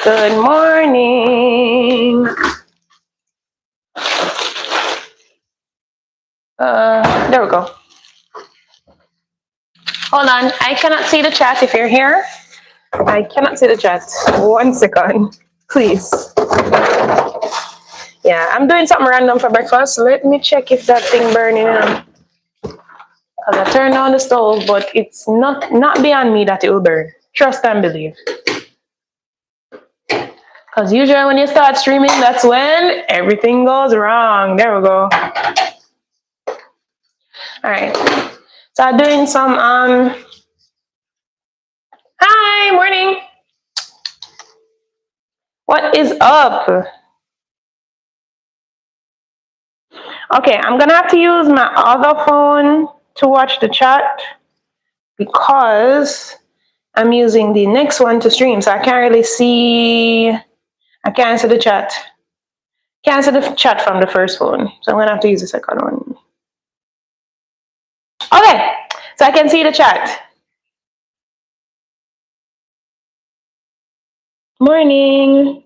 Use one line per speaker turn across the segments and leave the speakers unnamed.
Good morning. There we go. Hold on. I cannot see the chat if you're here. I cannot see the chat. 1 second, please. Yeah, I'm doing something random for breakfast. Let me check if that thing burning. Because I turned on the stove, but it's not beyond me that it will burn. Trust and believe. Because usually when you start streaming, that's when everything goes wrong. There we go. All right. So I'm doing some, hi, morning. What is up? Okay, I'm going to have to use my other phone to watch the chat because I'm using the next one to stream. So I can't really see, I can't see the chat. Can't see the chat from the first phone. So I'm going to have to use the second one. Okay, so I can see the chat. Morning.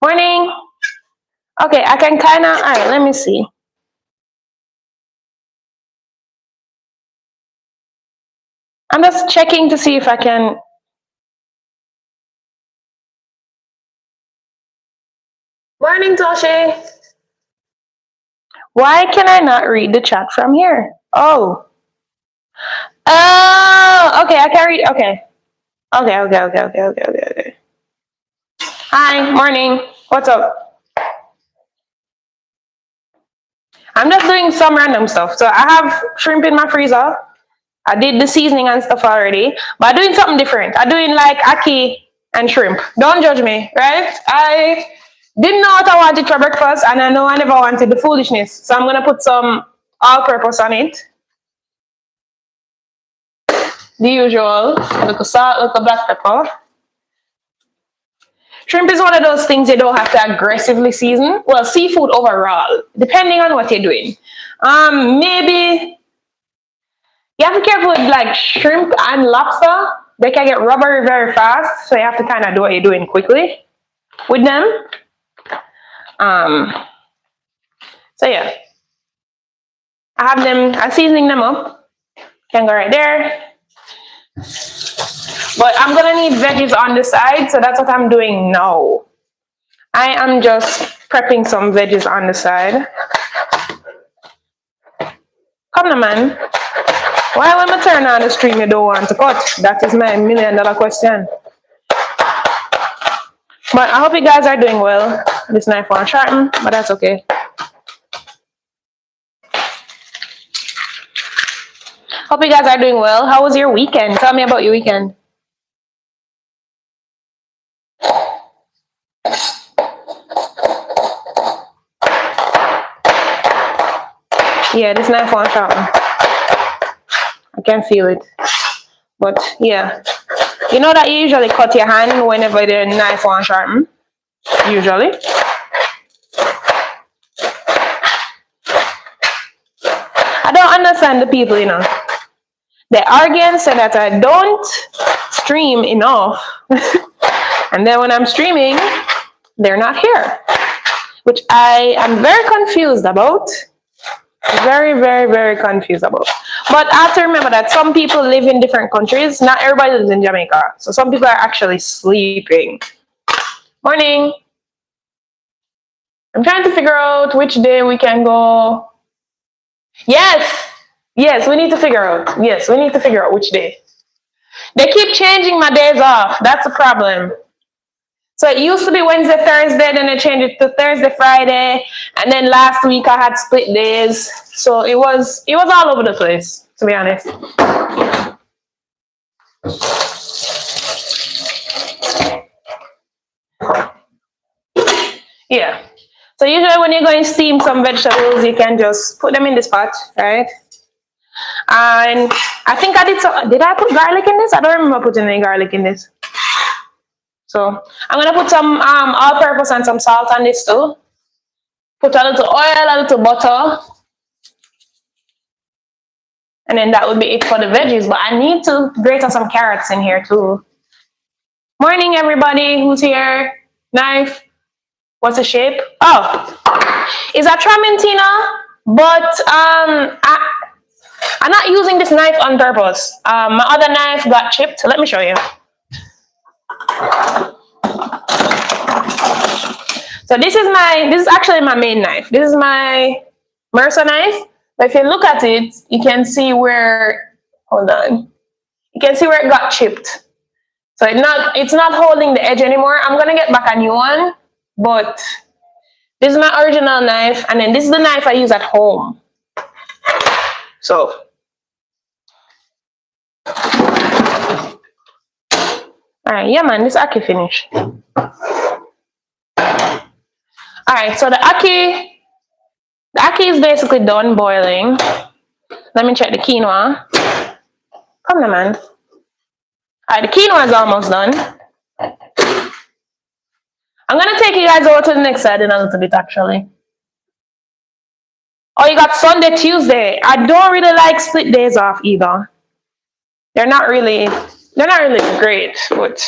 Morning. Okay, I can kind of, all right, let me see. I'm just checking to see if I can. Morning, Toshi. Why can I not read the chat from here? Oh. Oh, okay, I can read, okay. Okay. Hi, morning. What's up? I'm just doing some random stuff. So I have shrimp in my freezer. I did the seasoning and stuff already, but I'm doing something different. I'm doing like ackee and shrimp. Don't judge me, right? I didn't know what I wanted for breakfast, and I know I never wanted the foolishness. So I'm gonna put some all-purpose on it. The usual, little salt, little black pepper. Shrimp is one of those things you don't have to aggressively season. Well, seafood overall, depending on what you're doing. Maybe you have to be careful with like shrimp and lobster. They can get rubbery very fast, so you have to kind of do what you're doing quickly with them. So yeah, I have them. I'm seasoning them up. Can go right there. But I'm gonna need veggies on the side, so that's what I'm doing now. I am just prepping some veggies on the side. Come on, man. Why when I turn on the stream you don't want to cut? That is my $1 million question. But I hope you guys are doing well. This knife won't sharpen, but that's okay. Hope you guys are doing well. How was your weekend? Tell me about your weekend. Yeah, this knife won't sharpen. I can feel it. But yeah. You know that you usually cut your hand whenever the knife won't sharpen? Usually. I don't understand the people, you know. They argue and say that I don't stream enough. And then when I'm streaming, they're not here. Which I am very confused about. Very confused about. But I have to remember that some people live in different countries. Not everybody lives in Jamaica. So some people are actually sleeping. Morning. I'm trying to figure out which day we can go. Yes, we need to figure out. Yes, we need to figure out which day. They keep changing my days off. That's the problem. So it used to be Wednesday, Thursday, then they changed it to Thursday, Friday, and then last week I had split days. So it was all over the place, to be honest. Yeah. So usually when you're going to steam some vegetables, you can just put them in this pot, right? And I think did I put garlic in this? I don't remember putting any garlic in this. So I'm gonna put some all-purpose and some salt on this too. Put a little oil, a little butter. And then that would be it for the veggies. But I need to grate up some carrots in here too. Morning, everybody who's here. Knife. What's the shape? Oh, it's a Tramontina, but I'm not using this knife on purpose. My other knife got chipped. Let me show you. So this is actually my main knife. This is my Mercer knife. But if you look at it, you can see where, hold on. You can see where it got chipped. So it's not holding the edge anymore. I'm gonna get back a new one, but this is my original knife, and then this is the knife I use at home. So alright, yeah man, this ackee finished. Alright, so the ackee is basically done boiling. Let me check the quinoa. Come on, man. Alright, the quinoa is almost done. I'm gonna take you guys over to the next side in a little bit, actually. Oh, you got Sunday, Tuesday. I don't really like split days off either. They're not really great, but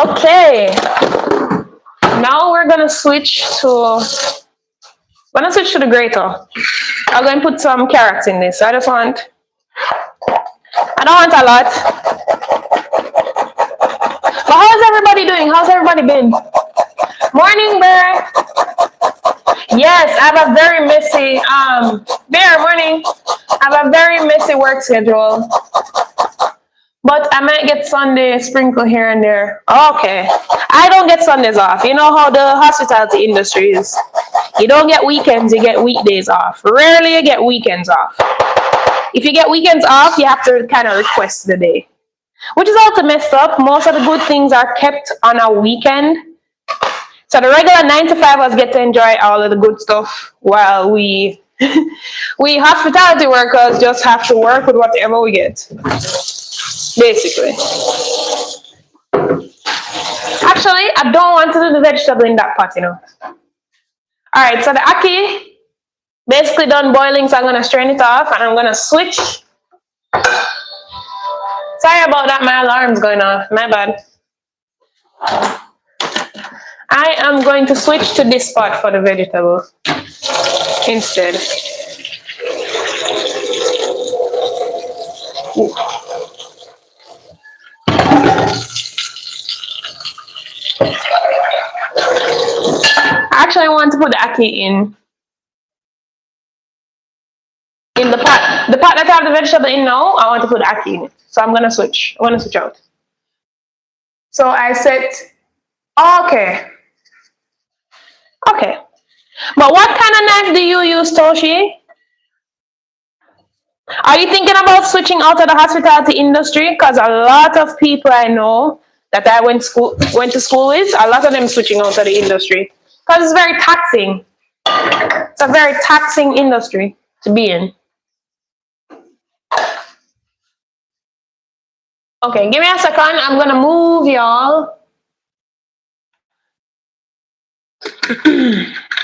okay. Now we're gonna switch to the grater. I'm gonna put some carrots in this. I don't want a lot. But how's everybody doing? How's everybody been? Morning, Bear. Yes, I have a very messy Bear, morning. I have a very messy work schedule. But I might get Sunday sprinkle here and there. Okay. I don't get Sundays off. You know how the hospitality industry is. You don't get weekends, you get weekdays off. Rarely you get weekends off. If you get weekends off, you have to kind of request the day. Which is also messed up. Most of the good things are kept on a weekend. So the regular 9 to 5ers get to enjoy all of the good stuff, while we hospitality workers just have to work with whatever we get. Basically. Actually, I don't want to do the vegetable in that pot, you know. Alright, so the ackee basically done boiling, so I'm gonna strain it off and I'm gonna switch. Sorry about that, my alarm's going off. My bad. I am going to switch to this pot for the vegetable instead. Ooh. Actually, I want to put the ackee in the pot. The pot that I have the vegetable in now, I want to put the ackee in it. So I'm gonna switch. I want to switch out. So I set. Okay. Okay. But what kind of knife do you use, Toshi? Are you thinking about switching out of the hospitality industry? Because a lot of people I know that I went to school with, a lot of them switching out of the industry. Because it's very taxing. It's a very taxing industry to be in. Okay, give me a second. I'm gonna move y'all.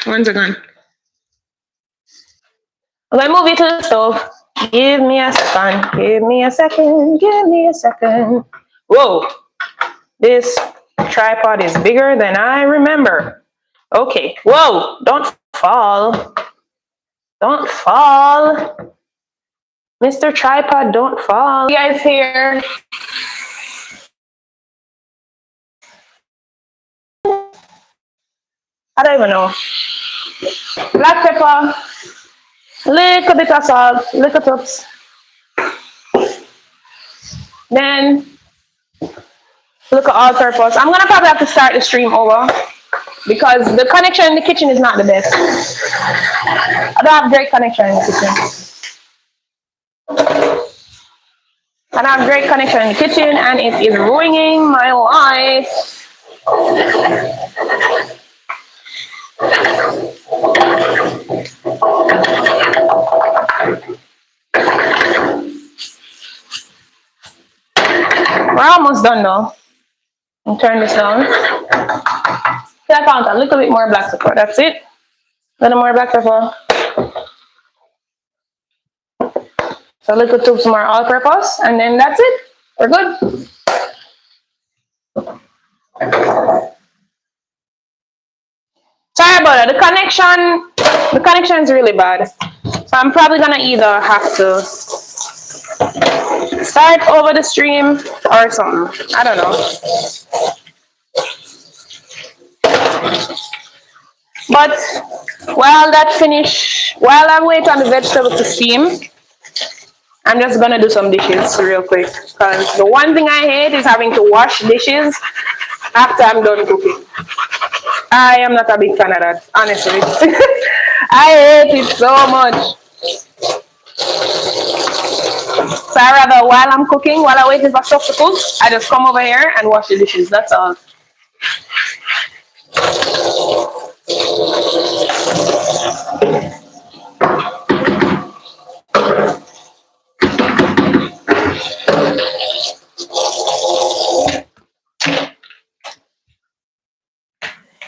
1 second. I'm gonna move you to the stove. Give me a second. Give me a second. Give me a second. Whoa. This tripod is bigger than I remember. Okay. Whoa. Don't fall. Don't fall. Mr. Tripod, don't fall. You guys here? I don't even know. Black pepper. Little bit of salt. Little tops. Then look at all purpose. I'm gonna probably have to start the stream over because the connection in the kitchen is not the best. I don't have great connection in the kitchen. I don't have great connection in the kitchen and it is ruining my life. We're almost done though. I'll turn this down. See, I found a little bit more black pepper. That's it. A little more black pepper. So little tubes more all-purpose, and then that's it. We're good. Sorry about that. The connection is really bad. So I'm probably gonna either have to start over the stream or something. I don't know. But while I wait on the vegetable to steam, I'm just gonna do some dishes real quick. Because the one thing I hate is having to wash dishes after I'm done cooking. I am not a big fan of that, honestly. I hate it so much. So I rather while I'm cooking, while I'm waiting for stuff to cook, I just come over here and wash the dishes. That's all.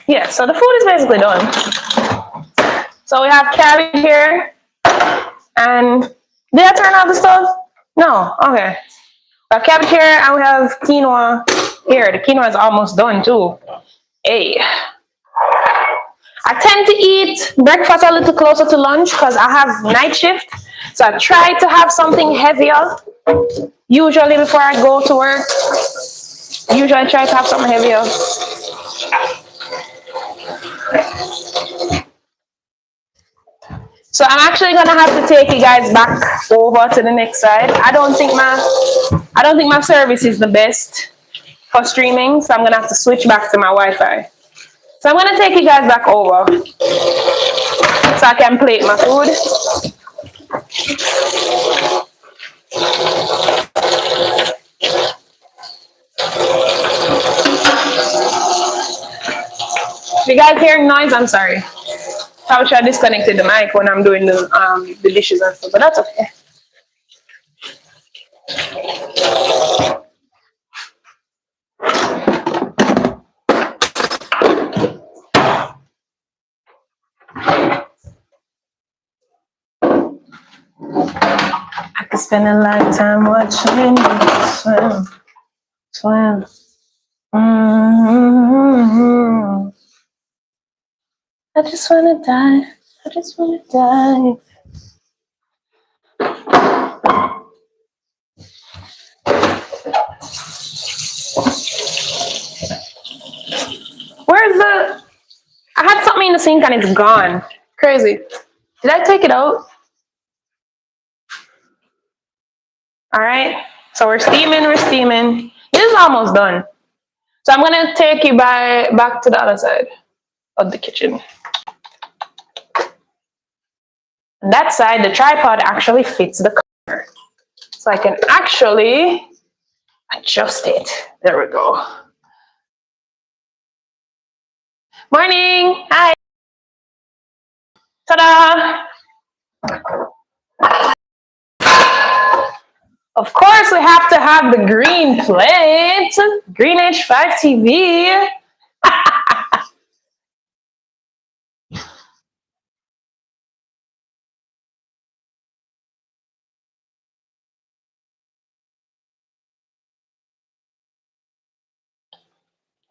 Yeah, so the food is basically done. So we have cabbage here, and did I turn off the stove? No, okay. We have cabbage here, and we have quinoa here. The quinoa is almost done too. Hey. I tend to eat breakfast a little closer to lunch because I have night shift. So I try to have something heavier, usually before I go to work. Usually I try to have something heavier. So I'm actually gonna have to take you guys back over to the next side. I don't think my service is the best for streaming, so I'm gonna have to switch back to my Wi-Fi. So I'm gonna take you guys back over so I can plate my food. If you guys hear noise, I'm sorry. Probably should have disconnected the mic when I'm doing the dishes and stuff, but that's okay. I could spend a lifetime watching you swim, swim. Mm-hmm. I just wanna die. I just wanna die. Where's the? I had something in the sink and it's gone. Crazy. Did I take it out? All right. So we're steaming. This is almost done. So I'm gonna take you back to the other side of the kitchen. On that side, the tripod actually fits the cover. So I can actually adjust it. There we go. Morning. Hi. Ta-da. Of course, we have to have the green plate. Green age5tv.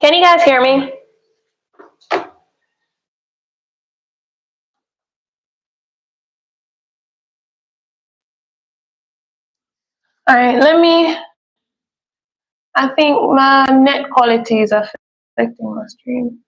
Can you guys hear me? All right, I think my net quality is affecting my stream.